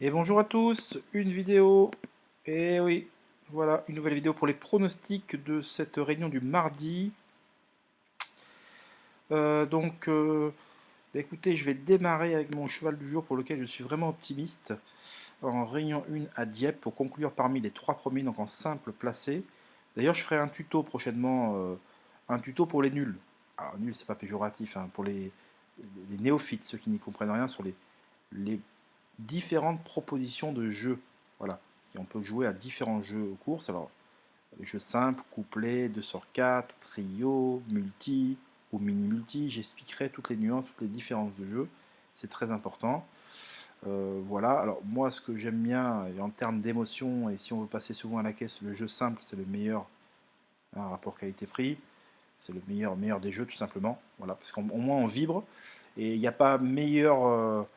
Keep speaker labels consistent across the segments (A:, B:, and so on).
A: Et bonjour à tous, une vidéo, et oui, voilà, une nouvelle vidéo pour les pronostics de cette réunion du mardi. Écoutez, je vais démarrer avec mon cheval du jour pour lequel je suis vraiment optimiste. En réunion 1 à Dieppe pour conclure parmi les trois premiers, donc en simple placé. D'ailleurs, je ferai un tuto prochainement, un tuto pour les nuls. Alors, nul, c'est pas péjoratif, hein, pour les néophytes, ceux qui n'y comprennent rien sur les différentes propositions de jeux. Voilà. On peut jouer à différents jeux aux courses. Alors, les jeux simples, couplet, 2 sur 4, trio, multi ou mini-multi. J'expliquerai toutes les nuances, toutes les différences de jeu. C'est très important. Voilà. Alors, moi, ce que j'aime bien, en termes d'émotion, et si on veut passer souvent à la caisse, le jeu simple, c'est le meilleur, hein, rapport qualité-prix. C'est le meilleur des jeux, tout simplement. Voilà. Parce qu'au moins, on vibre. Et il n'y a pas meilleur.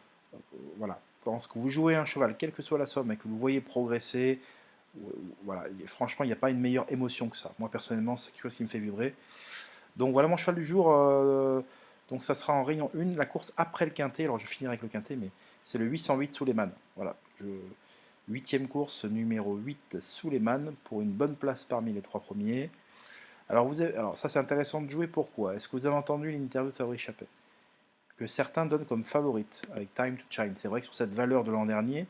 A: Voilà. Quand vous jouez un cheval, quelle que soit la somme, et que vous voyez progresser, voilà, franchement, il n'y a pas une meilleure émotion que ça. Moi, personnellement, c'est quelque chose qui me fait vibrer. Donc voilà mon cheval du jour. Donc ça sera en réunion 1, la course après le quintet. Alors je finirai avec le quintet, mais c'est le 808 Suleiman. Voilà, huitième course, numéro 8 Suleiman, pour une bonne place parmi les trois premiers. Alors ça c'est intéressant de jouer, pourquoi? Est-ce que vous avez entendu l'interview de Fabrice Chappet que certains donnent comme favorite avec Time to Shine? C'est vrai que sur cette valeur de l'an dernier,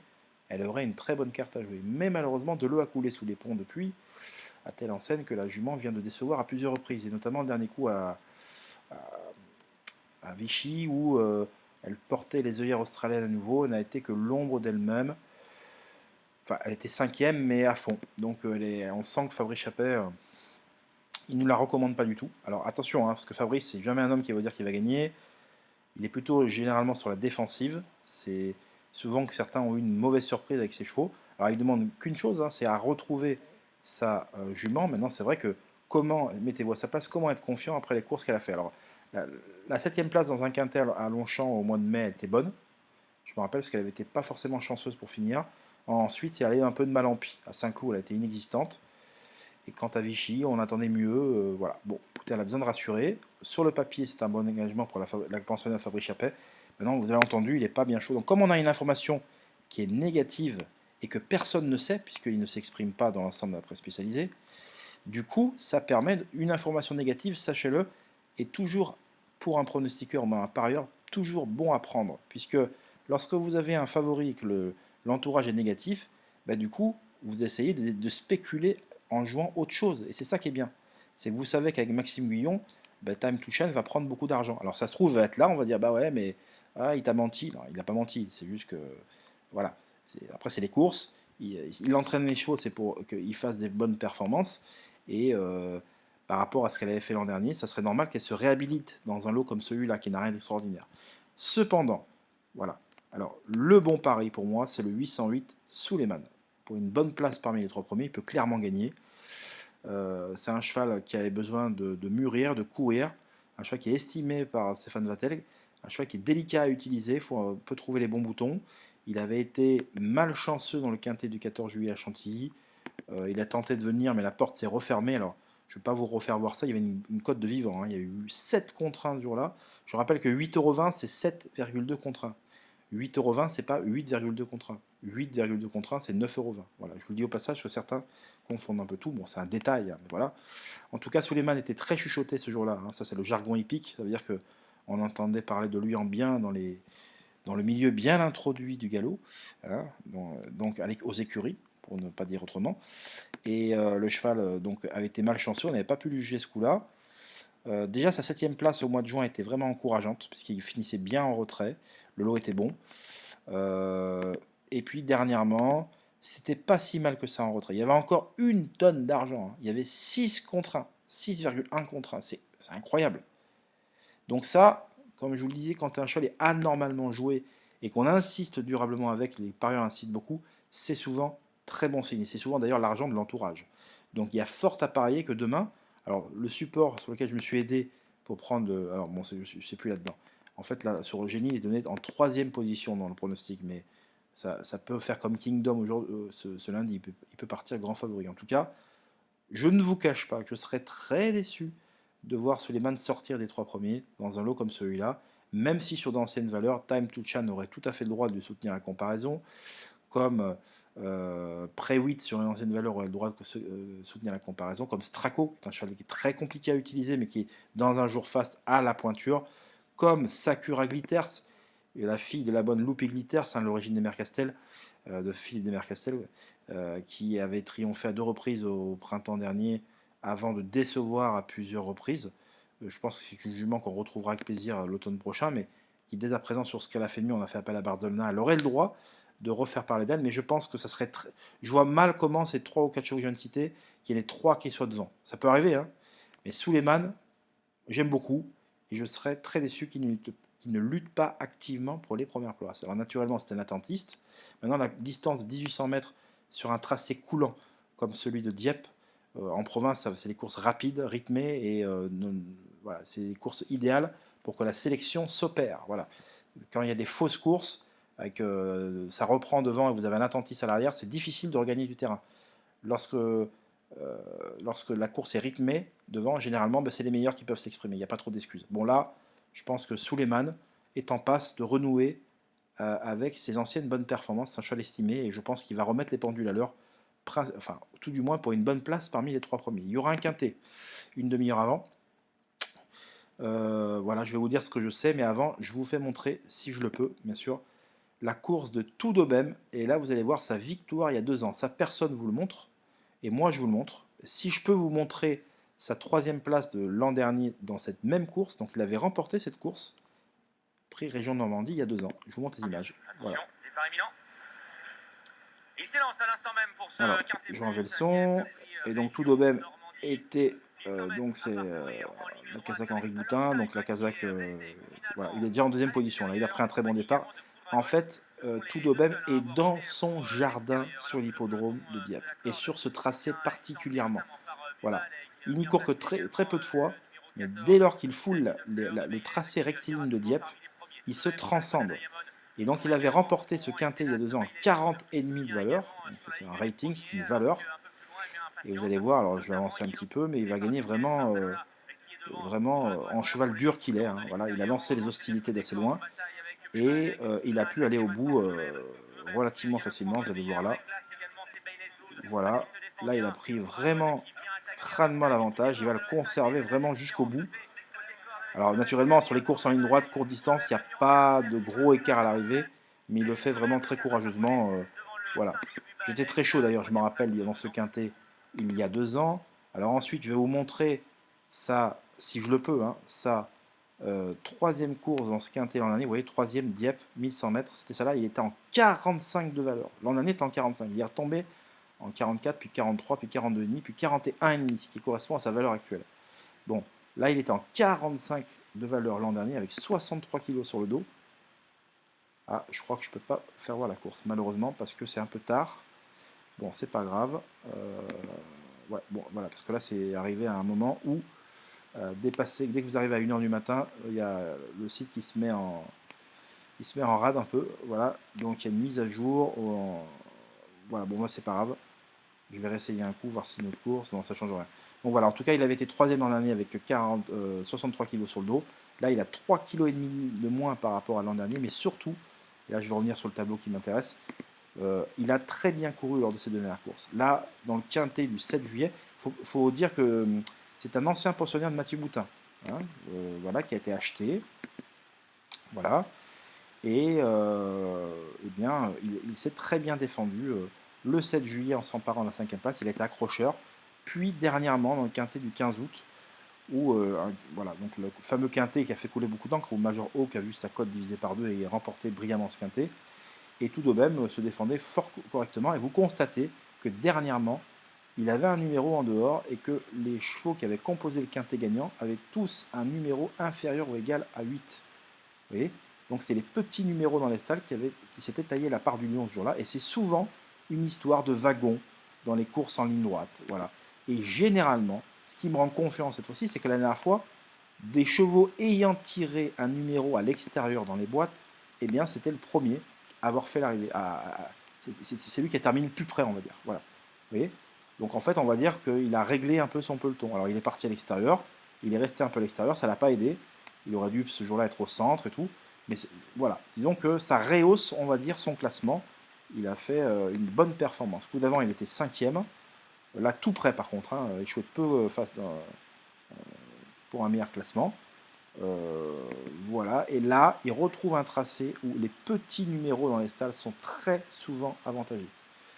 A: elle aurait une très bonne carte à jouer. Mais malheureusement, de l'eau a coulé sous les ponts depuis, à telle enseigne que la jument vient de décevoir à plusieurs reprises, et notamment le dernier coup à, à Vichy, où elle portait les œillères australiennes à nouveau, n'a été que l'ombre d'elle-même. Enfin, elle était cinquième, mais à fond. Donc on sent que Fabrice Chappet, il ne nous la recommande pas du tout. Alors attention, hein, parce que Fabrice, c'est jamais un homme qui va dire qu'il va gagner. Il est plutôt généralement sur la défensive. C'est souvent que certains ont eu une mauvaise surprise avec ses chevaux. Alors il demande qu'une chose, hein, c'est à retrouver sa jument. Maintenant, c'est vrai que mettez-vous à sa place, comment être confiant après les courses qu'elle a fait. Alors, la 7ème place dans un quintet à Longchamp au mois de mai, elle était bonne. Je me rappelle parce qu'elle avait été pas forcément chanceuse pour finir. Ensuite, c'est allé un peu de mal en pis. À Saint-Cloud, elle a été inexistante. Et quant à Vichy, on attendait mieux. Voilà. Bon, écoutez, elle a besoin de rassurer. Sur le papier, c'est un bon engagement pour la pensionnaire Fabrice Chappet. Maintenant, vous avez entendu, il n'est pas bien chaud. Donc, comme on a une information qui est négative et que personne ne sait, puisqu'il ne s'exprime pas dans l'ensemble de la presse spécialisée, du coup, ça permet une information négative, sachez-le, est toujours, pour un pronostiqueur, mais un parieur, toujours bon à prendre. Puisque lorsque vous avez un favori et que l'entourage est négatif, bah, du coup, vous essayez de spéculer en jouant autre chose. Et c'est ça qui est bien. C'est que vous savez qu'avec Maxime Guillon, bah, Time to Shine va prendre beaucoup d'argent. Alors ça se trouve, il va être là, on va dire, bah ouais, mais il t'a menti. Non, il n'a pas menti. C'est juste que, voilà. Après, c'est les courses. Il entraîne les chevaux, c'est pour qu'ils fassent des bonnes performances. Et par rapport à ce qu'elle avait fait l'an dernier, ça serait normal qu'elle se réhabilite dans un lot comme celui-là, qui n'a rien d'extraordinaire. Cependant, voilà. Alors, le bon pari pour moi, c'est le 808 Suleiman. Pour une bonne place parmi les trois premiers, il peut clairement gagner. C'est un cheval qui avait besoin de mûrir, de courir. Un cheval qui est estimé par Stéphane Vattel. Un cheval qui est délicat à utiliser, on peut trouver les bons boutons. Il avait été malchanceux dans le quintet du 14 juillet à Chantilly. Il a tenté de venir, mais la porte s'est refermée. Alors, je ne vais pas vous refaire voir ça. Il y avait une cote de vivant, hein. Il y a eu 7 contre 1 ce jour-là. Je rappelle que 8,20 €, c'est 7,2 contre 1. 8,20 €, c'est pas 8,2 contre 1. 8,2 contre 1, c'est 9,20 €. Voilà, je vous le dis au passage que certains confondent un peu tout. Bon, c'est un détail, hein, mais voilà. En tout cas, Suleiman était très chuchoté ce jour-là, hein. Ça, c'est le jargon hippique. Ça veut dire qu'on entendait parler de lui en bien dans le milieu bien introduit du galop, hein, donc aux écuries, pour ne pas dire autrement. Et le cheval donc avait été malchanceux, on n'avait pas pu lui juger ce coup-là. Déjà, sa 7ème place au mois de juin était vraiment encourageante, puisqu'il finissait bien en retrait, le lot était bon. Et puis dernièrement, c'était pas si mal que ça en retrait. Il y avait encore une tonne d'argent, hein. Il y avait 6 contre 1, 6,1 contre 1, c'est incroyable. Donc ça, comme je vous le disais, quand un cheval est anormalement joué et qu'on insiste durablement avec, les parieurs insistent beaucoup, c'est souvent très bon signe. C'est souvent d'ailleurs l'argent de l'entourage. Donc il y a fort à parier que demain, alors le support sur lequel je me suis aidé pour prendre, alors bon, je ne sais plus là-dedans. En fait, là, sur Eugénie, il est donné en 3ème position dans le pronostic, mais ça peut faire comme Kingdom aujourd'hui, ce lundi, il peut partir grand favori. En tout cas, je ne vous cache pas que je serais très déçu de voir Suleiman sortir des trois premiers dans un lot comme celui-là, même si sur d'anciennes valeurs, Time to Chan aurait tout à fait le droit de soutenir la comparaison. comme Prewitt sur une ancienne valeur, on a le droit de soutenir la comparaison, comme Straco, qui est un cheval qui est très compliqué à utiliser, mais qui, dans un jour fast, a la pointure, comme Sakura Glitters, et la fille de la bonne Loupé Glitters, hein, l'origine des Mercastel, de Philippe des Mercastel, qui avait triomphé à 2 reprises au printemps dernier, avant de décevoir à plusieurs reprises. Je pense que c'est une jument qu'on retrouvera avec plaisir l'automne prochain, mais qui dès à présent, sur ce qu'elle a fait de mieux, on a fait appel à Barzolna, elle aurait le droit de refaire parler d'elle, mais je pense que ça serait très... Je vois mal comment ces 3 ou 4 chevaux que je viens de citer, qu'il y ait les 3 qui soient devant. Ça peut arriver, hein, mais Suleiman, j'aime beaucoup, et je serais très déçu qu'il ne lutte pas activement pour les premières places. Alors naturellement, c'est un attentiste. Maintenant, la distance de 1800 mètres sur un tracé coulant, comme celui de Dieppe, en province, c'est des courses rapides, rythmées, et voilà, c'est des courses idéales pour que la sélection s'opère. Voilà. Quand il y a des fausses courses, avec, ça reprend devant et vous avez un attentiste à l'arrière, c'est difficile de regagner du terrain. Lorsque la course est rythmée devant, généralement, c'est les meilleurs qui peuvent s'exprimer. Il n'y a pas trop d'excuses. Bon, là, je pense que Suleiman est en passe de renouer avec ses anciennes bonnes performances. C'est un cheval estimé et je pense qu'il va remettre les pendules à l'heure, enfin, tout du moins pour une bonne place parmi les 3 premiers. Il y aura un quintet une demi-heure avant. Voilà, je vais vous dire ce que je sais, mais avant, je vous fais montrer, si je le peux, bien sûr, la course de Toudobem. Et là, vous allez voir sa victoire il y a 2 ans. Ça, personne vous le montre, et moi, je vous le montre. Si je peux vous montrer sa 3e place de l'an dernier dans cette même course, donc il avait remporté cette course, prix Région Normandie, il y a 2 ans. Je vous montre les images. Voilà.
B: Départ imminent. Il s'élance à l'instant même pour ce
A: Alors,
B: quintet
A: je vais enlever le
B: plus,
A: son. Et donc, Toudobem était... donc c'est la Kazakh Henri Boutin, donc la Kazakh, voilà, il est déjà en 2e position, là, il a pris un très bon départ. En fait, Toudobem est dans son jardin sur l'hippodrome de Dieppe, et sur ce tracé particulièrement. Voilà, il n'y court que très, très peu de fois, mais dès lors qu'il foule le tracé rectiligne de Dieppe, il se transcende. Et donc il avait remporté ce quintet il y a 2 ans en 40,5 de valeur, donc c'est un rating, c'est une valeur. Et vous allez voir, alors je vais avancer un petit peu, mais il va gagner vraiment, en cheval dur qu'il est. Hein. Voilà, il a lancé les hostilités d'assez loin et il a pu aller au bout relativement facilement. Vous allez voir là. Voilà, là il a pris vraiment crânement l'avantage. Il va le conserver vraiment jusqu'au bout. Alors naturellement, sur les courses en ligne droite, courte distance, il n'y a pas de gros écart à l'arrivée, mais il le fait vraiment très courageusement. Voilà. J'étais très chaud d'ailleurs, je me rappelle, dans ce quintet, il y a 2 ans. Alors ensuite, je vais vous montrer ça, si je le peux, hein, sa 3e course dans ce quintet l'an dernier. Vous voyez, 3e Dieppe, 1100 mètres. C'était ça là, il était en 45 de valeur. L'an dernier, il était en 45. Il est retombé en 44, puis 43, puis 42,5, puis 41,5, ce qui correspond à sa valeur actuelle. Bon, là, il était en 45 de valeur l'an dernier, avec 63 kg sur le dos. Ah, je crois que je ne peux pas faire voir la course, malheureusement, parce que c'est un peu tard. Bon, c'est pas grave. Ouais, bon, voilà, parce que là, c'est arrivé à un moment où, dès que vous arrivez à 1h du matin, il y a le site qui se met en rade un peu. Voilà, donc il y a une mise à jour. Voilà, bon, moi, c'est pas grave. Je vais réessayer un coup, voir si c'est notre course. Non, ça change rien. Donc voilà, en tout cas, il avait été 3e l'an dernier avec 63 kg sur le dos. Là, il a 3,5 kg de moins par rapport à l'an dernier, mais surtout, et là je vais revenir sur le tableau qui m'intéresse, il a très bien couru lors de ses 2 dernières courses. Là, dans le quintet du 7 juillet, il faut dire que c'est un ancien pensionnaire de Mathieu Boutin, hein, voilà, qui a été acheté. Voilà. Et eh bien, il s'est très bien défendu. Le 7 juillet, en s'emparant de la 5e place, il a été accrocheur. Puis dernièrement, dans le quintet du 15 août, où voilà, donc le fameux quintet qui a fait couler beaucoup d'encre, où Major Hawk a vu sa cote divisée par 2 et remporté brillamment ce quintet. Et Toudobem se défendait fort correctement. Et vous constatez que dernièrement, il avait un numéro en dehors et que les chevaux qui avaient composé le quintet gagnant avaient tous un numéro inférieur ou égal à 8. Vous voyez ? Donc c'est les petits numéros dans les stalles qui s'étaient taillés la part du lion ce jour-là. Et c'est souvent une histoire de wagon dans les courses en ligne droite. Voilà. Et généralement, ce qui me rend confiant cette fois-ci, c'est que la dernière fois, des chevaux ayant tiré un numéro à l'extérieur dans les boîtes, eh bien c'était le premier à avoir fait l'arrivée. C'est lui qui a terminé le plus près, on va dire. Voilà. Vous voyez ? Donc en fait, on va dire qu'il a réglé un peu son peloton. Alors il est parti à l'extérieur, il est resté un peu à l'extérieur, ça ne l'a pas aidé. Il aurait dû ce jour-là être au centre et tout. Mais voilà, disons que ça rehausse, on va dire, son classement. il a fait une bonne performance. Coup d'avant, il était cinquième. Là, tout près par contre, hein, échoué de peu pour un meilleur classement. Voilà, et là, il retrouve un tracé où les petits numéros dans les stalles sont très souvent avantagés.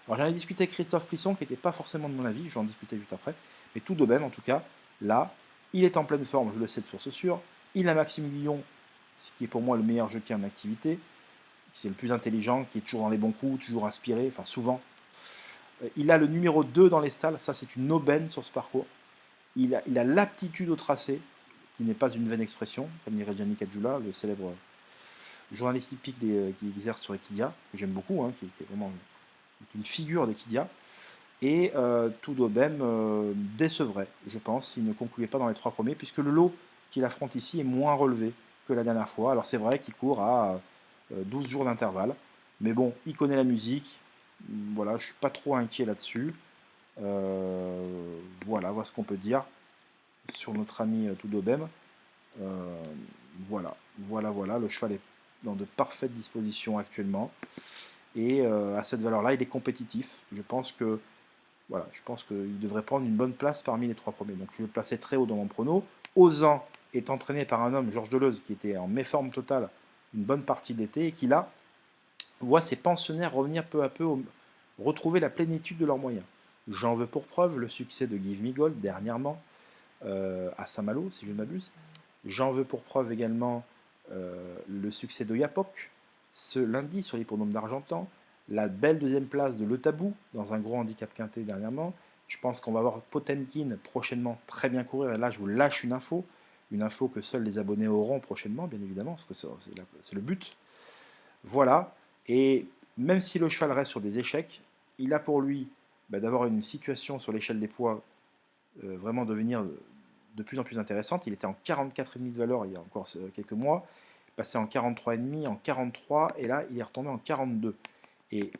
A: Alors j'en ai discuté avec Christophe Plisson, qui n'était pas forcément de mon avis, j'en discutais juste après, mais tout de même, en tout cas, là, il est en pleine forme, je le sais de source sûre, il a Maxime Guillon, ce qui est pour moi le meilleur jockey en activité, qui est le plus intelligent, qui est toujours dans les bons coups, toujours inspiré, enfin souvent. Il a le numéro 2 dans les stalles, ça c'est une aubaine sur ce parcours. Il a l'aptitude au tracé, qui n'est pas une vaine expression, comme dirait Gianni Caggiula, le célèbre journaliste hippique qui exerce sur Equidia, que j'aime beaucoup, hein, qui est vraiment une figure d'Equidia. Et tout d'Aubem décevrait, je pense, s'il ne concluait pas dans les 3 premiers, puisque le lot qu'il affronte ici est moins relevé que la dernière fois. Alors c'est vrai qu'il court à 12 jours d'intervalle, mais bon, il connaît la musique, voilà, je ne suis pas trop inquiet là-dessus. Voilà ce qu'on peut dire sur notre ami Toudobem. Euh, voilà, le cheval est dans de parfaites dispositions actuellement. Et à cette valeur-là, il est compétitif. Je pense qu'il devrait prendre une bonne place parmi les 3 premiers. Donc je vais le placer très haut dans mon prono. Ozan est entraîné par un homme, Georges Deleuze, qui était en méforme totale une bonne partie de l'été et qui là voit ses pensionnaires revenir peu à peu, retrouver la plénitude de leurs moyens. J'en veux pour preuve le succès de Give Me Gold dernièrement à Saint-Malo, si je ne m'abuse. J'en veux pour preuve également le succès de Yapok ce lundi sur l'hippodrome d'Argentan, la belle deuxième place de Le Tabou dans un gros handicap quinté dernièrement. Je pense qu'on va voir Potemkin prochainement très bien courir. Et là, je vous lâche une info que seuls les abonnés auront prochainement, bien évidemment, parce que c'est le but. Voilà. Et même si le cheval reste sur des échecs, il a pour lui d'avoir une situation sur l'échelle des poids vraiment devenir de plus en plus intéressante. Il était en 44,5 de valeur il y a encore quelques mois, passé en 43,5, en 43, et là il est retombé en 42. Et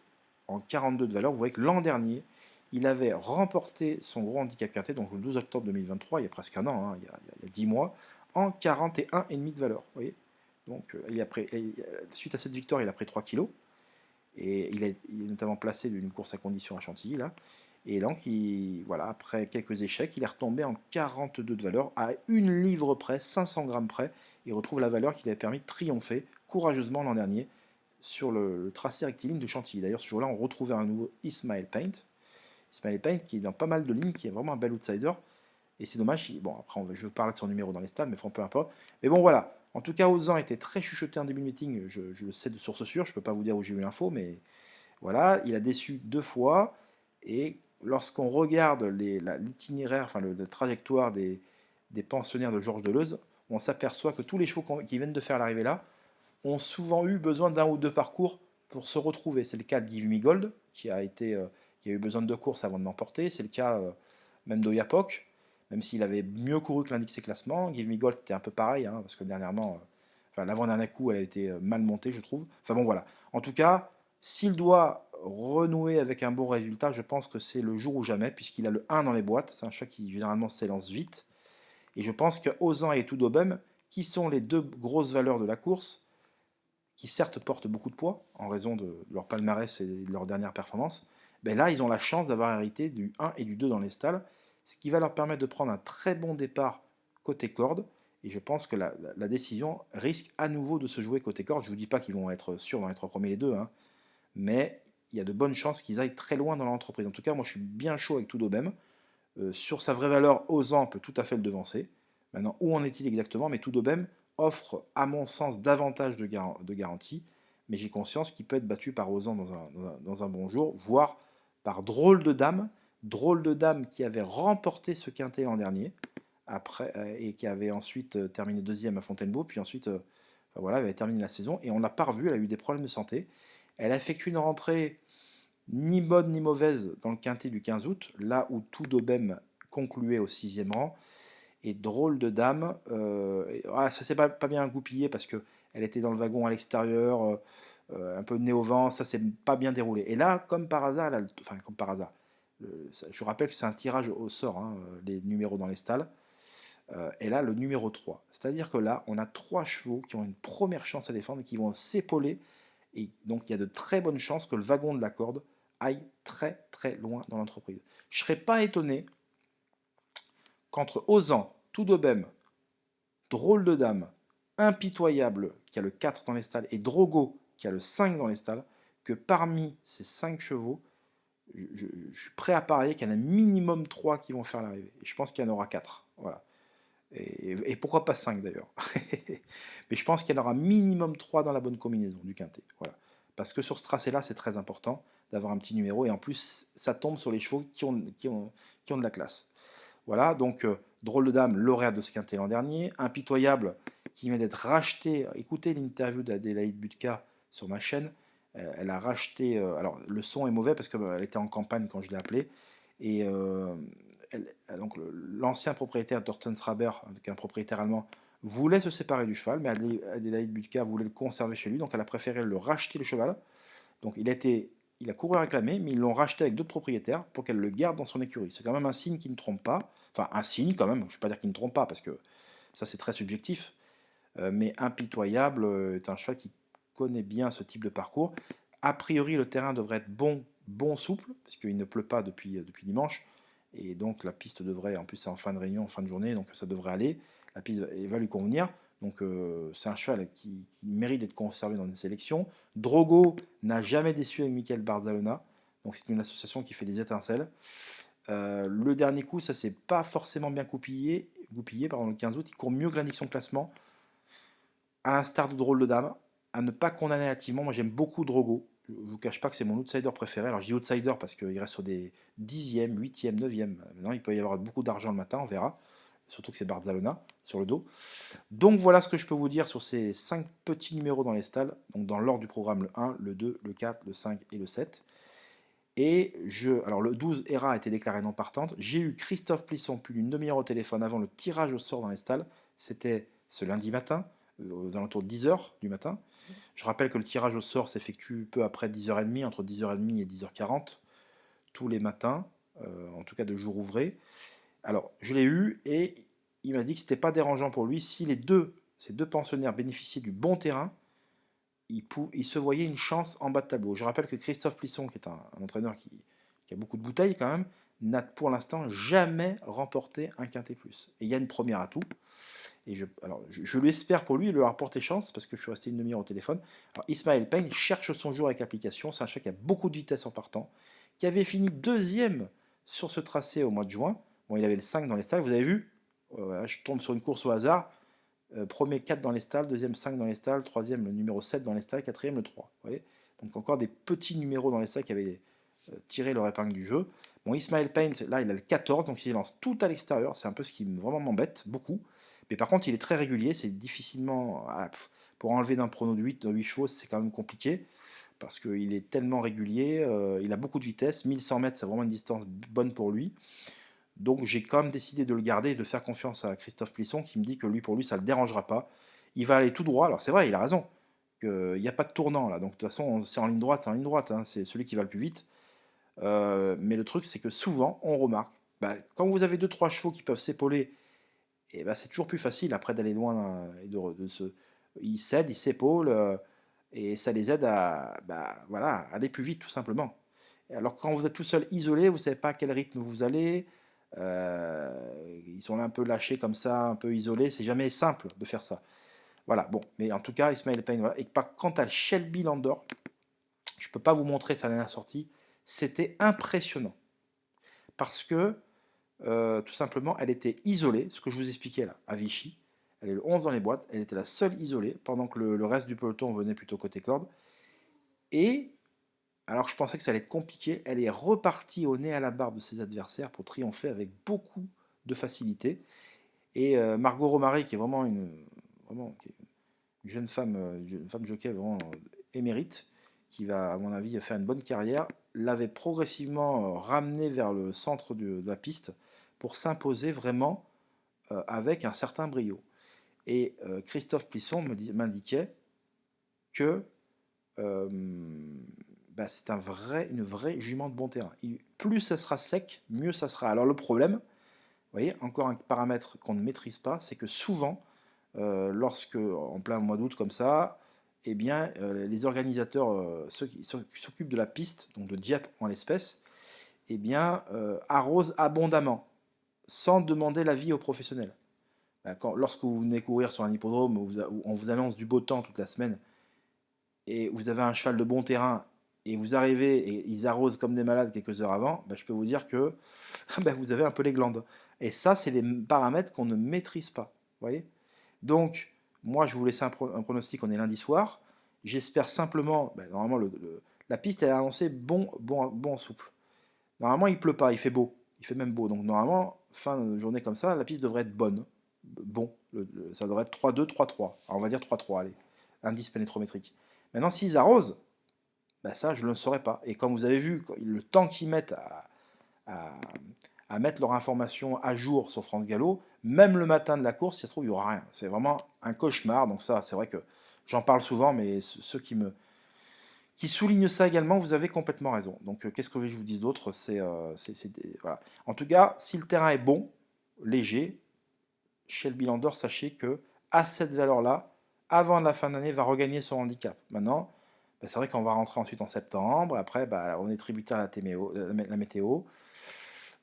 A: en 42 de valeur, vous voyez que l'an dernier, il avait remporté son gros handicap quintet, donc le 12 octobre 2023, il y a presque un an, hein, il y a 10 mois, en 41,5 de valeur. Vous voyez, donc suite à cette victoire, il a pris 3 kilos. Et il est notamment placé d'une course à condition à Chantilly, là. Et donc, voilà, après quelques échecs, il est retombé en 42 de valeur, à 1 livre près, 500 grammes près. Il retrouve la valeur qui lui a permis de triompher courageusement l'an dernier sur le tracé rectiligne de Chantilly. D'ailleurs, ce jour-là, on retrouvait un nouveau Ismail Paint. Ismail Paint qui est dans pas mal de lignes, qui est vraiment un bel outsider. Et c'est dommage, bon après je veux parler de son numéro dans les stalles, mais peu importe. Mais bon voilà, en tout cas Ozan était très chuchoté en début de meeting, je le sais de source sûre, je ne peux pas vous dire où j'ai eu l'info, mais voilà, il a déçu 2 fois, et lorsqu'on regarde l'itinéraire, enfin la trajectoire des pensionnaires de Georges Deleuze, on s'aperçoit que tous les chevaux qui viennent de faire l'arrivée là ont souvent eu besoin d'un ou deux parcours pour se retrouver. C'est le cas de Give Me Gold, qui a eu besoin de 2 courses avant de l'emporter, c'est le cas même d'Oyapok, même s'il avait mieux couru que l'indique ses classements. Give Me Gold, c'était un peu pareil, hein, parce que dernièrement, l'avant-dernier coup, elle a été mal montée, je trouve. Enfin bon, voilà. En tout cas, s'il doit renouer avec un bon résultat, je pense que c'est le jour ou jamais, puisqu'il a le 1 dans les boîtes. C'est un chat qui généralement s'élance vite. Et je pense que Ozan et Toudobem, qui sont les 2 grosses valeurs de la course, qui certes portent beaucoup de poids en raison de leur palmarès et de leur dernière performance, ben là, ils ont la chance d'avoir hérité du 1 et du 2 dans les stalles, ce qui va leur permettre de prendre un très bon départ côté corde. Et je pense que la décision risque à nouveau de se jouer côté corde. Je ne vous dis pas qu'ils vont être sûrs dans les 3 premiers, les 2, hein, mais il y a de bonnes chances qu'ils aillent très loin dans l'entreprise. En tout cas, moi, je suis bien chaud avec Toudobem. Sur sa vraie valeur, Ozan peut tout à fait le devancer. Maintenant, où en est-il exactement? Mais Toudobem offre, à mon sens, davantage de garanties, mais j'ai conscience qu'il peut être battu par Ozan dans un bon jour, voire par Drôle de Dame qui avait remporté ce quintet l'an dernier, après, et qui avait ensuite terminé deuxième à Fontainebleau, puis ensuite enfin, voilà, elle avait terminé la saison, et on l'a pas revue, elle a eu des problèmes de santé. Elle a effectué une rentrée ni bonne ni mauvaise dans le quintet du 15 août, là où tout d'Aubem concluait au 6e rang. Et Drôle de Dame, ça s'est pas bien goupillé parce qu'elle était dans le wagon à l'extérieur, un peu de nez au vent, ça s'est pas bien déroulé. Et là, comme par hasard, enfin comme par hasard, je rappelle que c'est un tirage au sort, hein, les numéros dans les stalles, et là le numéro 3. C'est-à-dire que là, on a 3 chevaux qui ont une première chance à défendre et qui vont s'épauler Et donc il y a de très bonnes chances que le wagon de la corde aille très très loin dans l'entreprise. Je ne serais pas étonné qu'entre Ozan, Toudebem, Drôle de Dame, Impitoyable, qui a le 4 dans les stalles, et Drogo, qui a le 5 dans les stalles, que parmi ces 5 chevaux, je suis prêt à parier qu'il y en a minimum 3 qui vont faire l'arrivée. Et je pense qu'il y en aura 4. Voilà. Et pourquoi pas 5 d'ailleurs. Mais je pense qu'il y en aura minimum 3 dans la bonne combinaison du quintet. Voilà. Parce que sur ce tracé-là, c'est très important d'avoir un petit numéro. Et en plus, ça tombe sur les chevaux qui ont de la classe. Voilà, donc Drôle de Dame, lauréat de ce quintet l'an dernier. Impitoyable, qui vient d'être racheté. Écoutez l'interview d'Adélaïde Butka sur ma chaîne. Elle a racheté. Alors, le son est mauvais parce qu'elle était en campagne quand je l'ai appelée. Et donc, l'ancien propriétaire Thorsten Schraber, un propriétaire allemand, voulait se séparer du cheval, mais Adélaïde Butka voulait le conserver chez lui. Donc, elle a préféré le racheter le cheval. Donc, il a couru à réclamer, mais ils l'ont racheté avec d'autres propriétaires pour qu'elle le garde dans son écurie. C'est quand même un signe qui ne trompe pas. Enfin, un signe quand même, je ne vais pas dire qu'il ne trompe pas, parce que ça c'est très subjectif. Mais Impitoyable est un cheval qui connaît bien ce type de parcours. A priori, le terrain devrait être bon souple, parce qu'il ne pleut pas depuis dimanche. Et donc la piste devrait, en plus c'est en fin de réunion, en fin de journée, donc ça devrait aller. La piste va lui convenir. Donc c'est un cheval qui mérite d'être conservé dans une sélection. Drogo n'a jamais déçu avec Michael Barzalona. Donc c'est une association qui fait des étincelles. Le dernier coup, ça s'est pas forcément bien goupillé, le 15 août. Il court mieux que l'indiction classement. À l'instar de Drôle de Dame, à ne pas condamner hâtivement. Moi j'aime beaucoup Drogo. Je ne vous cache pas que c'est mon outsider préféré. Alors je dis outsider parce qu'il reste sur des 10e, 8e, 9e. Maintenant il peut y avoir beaucoup d'argent le matin, on verra. Surtout que c'est Barzalona sur le dos. Donc voilà ce que je peux vous dire sur ces 5 petits numéros dans les stalles. Donc dans l'ordre du programme, le 1, le 2, le 4, le 5 et le 7. Et alors le 12, Hera a été déclarée non partante. J'ai eu Christophe Plisson plus d'une demi-heure au téléphone avant le tirage au sort dans les stalles. C'était ce lundi matin, aux alentours de 10h du matin. Je rappelle que le tirage au sort s'effectue peu après 10h30, entre 10h30 et 10h40, tous les matins, en tout cas de jour ouvré. Alors, je l'ai eu et il m'a dit que ce n'était pas dérangeant pour lui si ces deux pensionnaires bénéficiaient du bon terrain, il se voyait une chance en bas de tableau. Je rappelle que Christophe Plisson, qui est un entraîneur qui a beaucoup de bouteilles quand même, n'a pour l'instant jamais remporté un quintet plus. Et il y a une première atout. Et je l'espère pour lui, il lui a porté chance parce que je suis resté une demi-heure au téléphone. Alors, Ismaël Peigne cherche son jour avec application. C'est un cheval qui a beaucoup de vitesse en partant, qui avait fini deuxième sur ce tracé au mois de juin. Bon, il avait le 5 dans les stalles, vous avez vu. Je tombe sur une course au hasard. Premier 4 dans les stalles, deuxième 5 dans les stalles, troisième le numéro 7 dans les stalles, quatrième le 3. Vous voyez, donc encore des petits numéros dans les stalles qui avaient tiré leur épingle du jeu. Bon, Ismaël Payne, là il a le 14, donc il lance tout à l'extérieur. C'est un peu ce qui vraiment m'embête beaucoup. Mais par contre, il est très régulier. C'est difficilement. Pour enlever d'un prono de 8 chevaux, c'est quand même compliqué. Parce qu'il est tellement régulier. Il a beaucoup de vitesse. 1100 mètres, c'est vraiment une distance bonne pour lui. Donc j'ai quand même décidé de le garder et de faire confiance à Christophe Plisson qui me dit que pour lui, ça ne le dérangera pas. Il va aller tout droit. Alors c'est vrai, il a raison. Il n'y a pas de tournant là. Donc de toute façon, c'est en ligne droite, c'est en ligne droite. Hein. C'est celui qui va le plus vite. Mais le truc, c'est que souvent, on remarque, quand vous avez 2-3 chevaux qui peuvent s'épauler, et c'est toujours plus facile après d'aller loin et ils cèdent, ils s'épaulent, et ça les aide à voilà, aller plus vite tout simplement. Alors quand vous êtes tout seul isolé, vous ne savez pas à quel rythme vous allez, ils sont là un peu lâchés comme ça, un peu isolés, c'est jamais simple de faire ça. Voilà, bon, mais en tout cas, Ismaël Payne, voilà. Et quant à Shelby Landor, je ne peux pas vous montrer sa dernière sortie, c'était impressionnant. Parce que, tout simplement, elle était isolée, ce que je vous expliquais là, à Vichy. Elle est le 11 dans les boîtes, elle était la seule isolée, pendant que le reste du peloton venait plutôt côté corde. Et, alors je pensais que ça allait être compliqué, elle est repartie au nez à la barbe de ses adversaires pour triompher avec beaucoup de facilité. Et Margot Romary, qui est vraiment une jeune femme jockey vraiment émérite, qui va, à mon avis, faire une bonne carrière, l'avait progressivement ramené vers le centre de la piste pour s'imposer vraiment avec un certain brio. Et Christophe Plisson m'indiquait que c'est une vraie jument de bon terrain. Plus ça sera sec, mieux ça sera. Alors le problème, vous voyez, encore un paramètre qu'on ne maîtrise pas, c'est que souvent, lorsque en plein mois d'août comme ça, eh bien, les organisateurs, ceux qui s'occupent de la piste, donc de Dieppe en l'espèce, eh bien, arrosent abondamment, sans demander l'avis aux professionnels. Lorsque vous venez courir sur un hippodrome où on vous annonce du beau temps toute la semaine, et vous avez un cheval de bon terrain, et vous arrivez et ils arrosent comme des malades quelques heures avant, je peux vous dire que vous avez un peu les glandes. Et ça, c'est des paramètres qu'on ne maîtrise pas. Voyez. Donc, moi, je vous laisse un pronostic, on est lundi soir. J'espère simplement, normalement, la piste est annoncée bon souple. Normalement, il pleut pas, il fait beau. Il fait même beau. Donc, normalement, fin de journée comme ça, la piste devrait être bonne. Bon, ça devrait être 3-2, 3-3. Alors, on va dire 3-3, allez. Indice pénétrométrique. Maintenant, s'ils arrosent, ça, je ne le saurais pas. Et comme vous avez vu, le temps qu'ils mettent à, à mettre leur information à jour sur France Gallo, même le matin de la course, si ça se trouve, il n'y aura rien. C'est vraiment un cauchemar. Donc ça, c'est vrai que j'en parle souvent, mais ceux qui soulignent ça également, vous avez complètement raison. Donc qu'est-ce que je vous dis d'autre voilà. En tout cas, si le terrain est bon, léger, chez le Bilan d'Or, sachez que à cette valeur-là, avant la fin de l'année, va regagner son handicap. Maintenant, c'est vrai qu'on va rentrer ensuite en septembre. Après, on est tributaire à la météo.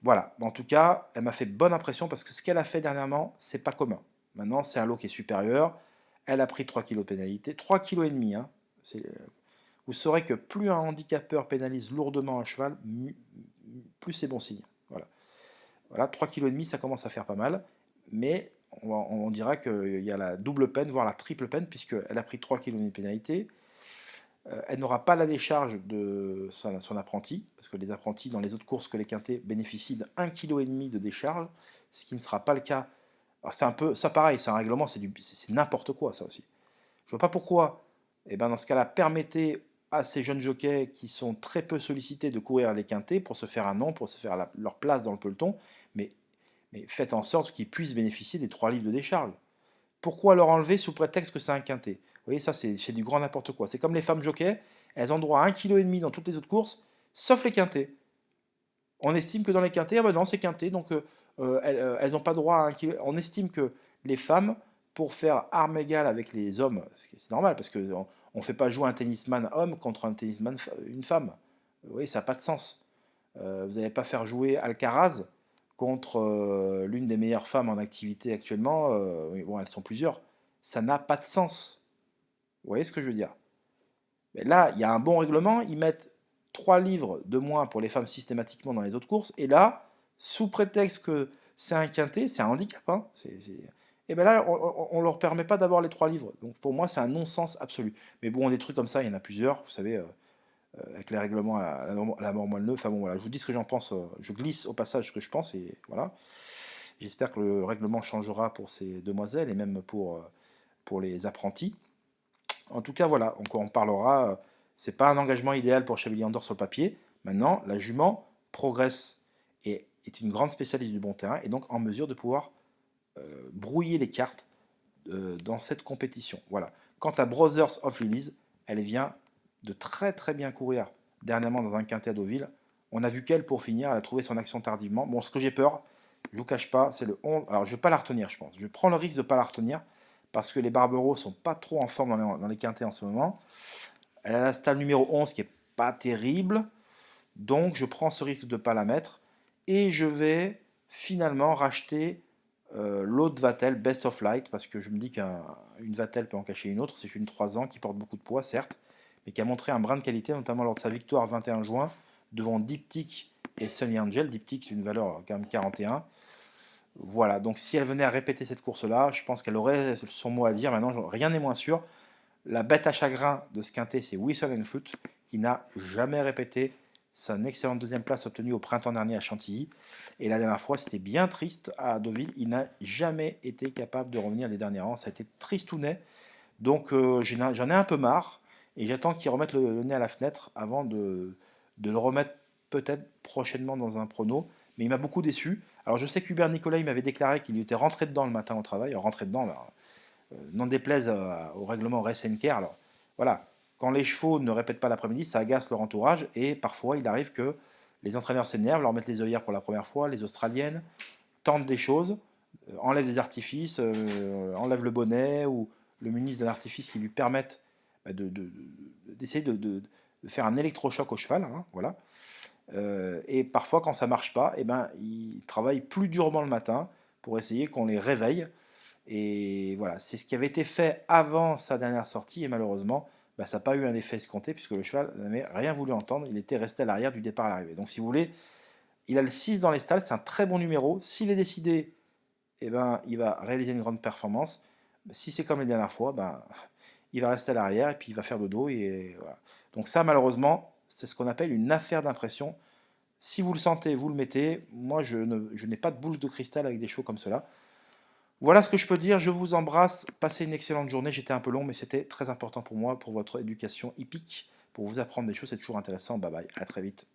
A: Voilà. En tout cas, elle m'a fait bonne impression parce que ce qu'elle a fait dernièrement, c'est pas commun. Maintenant, c'est un lot qui est supérieur. Elle a pris 3 kilos de pénalité. 3,5 kg. Hein. Vous saurez que plus un handicapeur pénalise lourdement un cheval, plus c'est bon signe. Voilà, 3,5 kg, ça commence à faire pas mal. Mais on dira qu'il y a la double peine, voire la triple peine, puisqu'elle a pris 3,5 kg de pénalité. Elle n'aura pas la décharge de son apprenti, parce que les apprentis dans les autres courses que les quintés bénéficient d'1,5 kg de décharge, ce qui ne sera pas le cas. Alors c'est un peu, ça pareil, c'est un règlement, c'est n'importe quoi ça aussi. Je vois pas pourquoi. Et dans ce cas-là, permettez à ces jeunes jockeys qui sont très peu sollicités de courir à les quintés pour se faire un nom, pour se faire leur place dans le peloton, mais, mais faites en sorte qu'ils puissent bénéficier des 3 livres de décharge. Pourquoi leur enlever sous prétexte que c'est un quintet? Vous voyez, ça, c'est du grand n'importe quoi. C'est comme les femmes jockeys, elles ont droit à 1,5 kg dans toutes les autres courses, sauf les quintets. On estime que dans les quintets, non, c'est quintet, donc elles n'ont pas droit à 1 kg. On estime que les femmes, pour faire armes égales avec les hommes, c'est normal, parce qu'on ne fait pas jouer un tennisman homme contre un tennisman une femme. Vous voyez, ça n'a pas de sens. Vous n'allez pas faire jouer Alcaraz contre l'une des meilleures femmes en activité actuellement. Bon, elles sont plusieurs. Ça n'a pas de sens. Vous voyez ce que je veux dire? Mais là, il y a un bon règlement. Ils mettent 3 livres de moins pour les femmes systématiquement dans les autres courses. Et là, sous prétexte que c'est un quintet, c'est un handicap. Hein, et bien là, on ne leur permet pas d'avoir les 3 livres. Donc pour moi, c'est un non-sens absolu. Mais bon, des trucs comme ça, il y en a plusieurs. Vous savez, avec les règlements à la mort moelle. Enfin bon, voilà, je vous dis ce que j'en pense. Je glisse au passage ce que je pense. Et voilà. J'espère que le règlement changera pour ces demoiselles et même pour les apprentis. En tout cas, voilà, on parlera. C'est pas un engagement idéal pour Chevalier Andorre sur le papier. Maintenant, la jument progresse et est une grande spécialiste du bon terrain et donc en mesure de pouvoir brouiller les cartes dans cette compétition. Voilà. Quant à Brothers of Lilies, elle vient de très très bien courir dernièrement dans un quintet à Deauville. On a vu qu'elle, pour finir, elle a trouvé son action tardivement. Bon, ce que j'ai peur, je vous cache pas, c'est le 11. Alors, je vais pas la retenir, je pense. Je prends le risque de ne pas la retenir parce que les Barbereaux sont pas trop en forme dans les quintets en ce moment. Elle a la stable numéro 11 qui est pas terrible. Donc, je prends ce risque de ne pas la mettre. Et je vais finalement racheter l'autre Vatel, Best of Light, parce que je me dis qu'une Vatel peut en cacher une autre. C'est une 3 ans qui porte beaucoup de poids, certes, mais qui a montré un brin de qualité, notamment lors de sa victoire 21 juin devant Diptyque et Sunny Angel. Diptyque, une valeur quand même 41. Voilà, donc si elle venait à répéter cette course-là, je pense qu'elle aurait son mot à dire. Maintenant, rien n'est moins sûr. La bête à chagrin de ce quintet, c'est Whistle and Flute, qui n'a jamais répété son excellente deuxième place obtenue au printemps dernier à Chantilly. Et la dernière fois, c'était bien triste à Deauville. Il n'a jamais été capable de revenir les derniers rangs. Ça a été tristounet. Donc j'en ai un peu marre. Et j'attends qu'il remette le nez à la fenêtre avant de le remettre peut-être prochainement dans un prono. Mais il m'a beaucoup déçu. Alors je sais qu'Hubert Nicolas il m'avait déclaré qu'il était rentré dedans le matin au travail. Alors, rentré dedans, là, n'en déplaise au règlement Race and Care. Alors voilà, quand les chevaux ne répètent pas l'après-midi, ça agace leur entourage. Et parfois, il arrive que les entraîneurs s'énervent, leur mettent les œillères pour la première fois, les Australiennes, tentent des choses, enlèvent des artifices, enlèvent le bonnet ou le munissent d'un artifice qui lui permettent d'essayer de faire un électrochoc au cheval, hein, voilà. Et parfois, quand ça marche pas, eh ben, ils travaillent plus durement le matin pour essayer qu'on les réveille. Et voilà, c'est ce qui avait été fait avant sa dernière sortie, et malheureusement, bah, ça n'a pas eu un effet escompté, puisque le cheval n'avait rien voulu entendre, il était resté à l'arrière du départ à l'arrivée. Donc si vous voulez, il a le 6 dans les stalles, c'est un très bon numéro. S'il est décidé, eh ben, il va réaliser une grande performance. Si c'est comme les dernières fois, ben, il va rester à l'arrière et puis il va faire dodo. Et voilà. Donc ça, malheureusement, c'est ce qu'on appelle une affaire d'impression. Si vous le sentez, vous le mettez. Moi, je n'ai pas de boule de cristal avec des chevaux comme cela. Voilà ce que je peux dire. Je vous embrasse. Passez une excellente journée. J'étais un peu long, mais c'était très important pour moi, pour votre éducation hippique, pour vous apprendre des choses. C'est toujours intéressant. Bye bye. À très vite.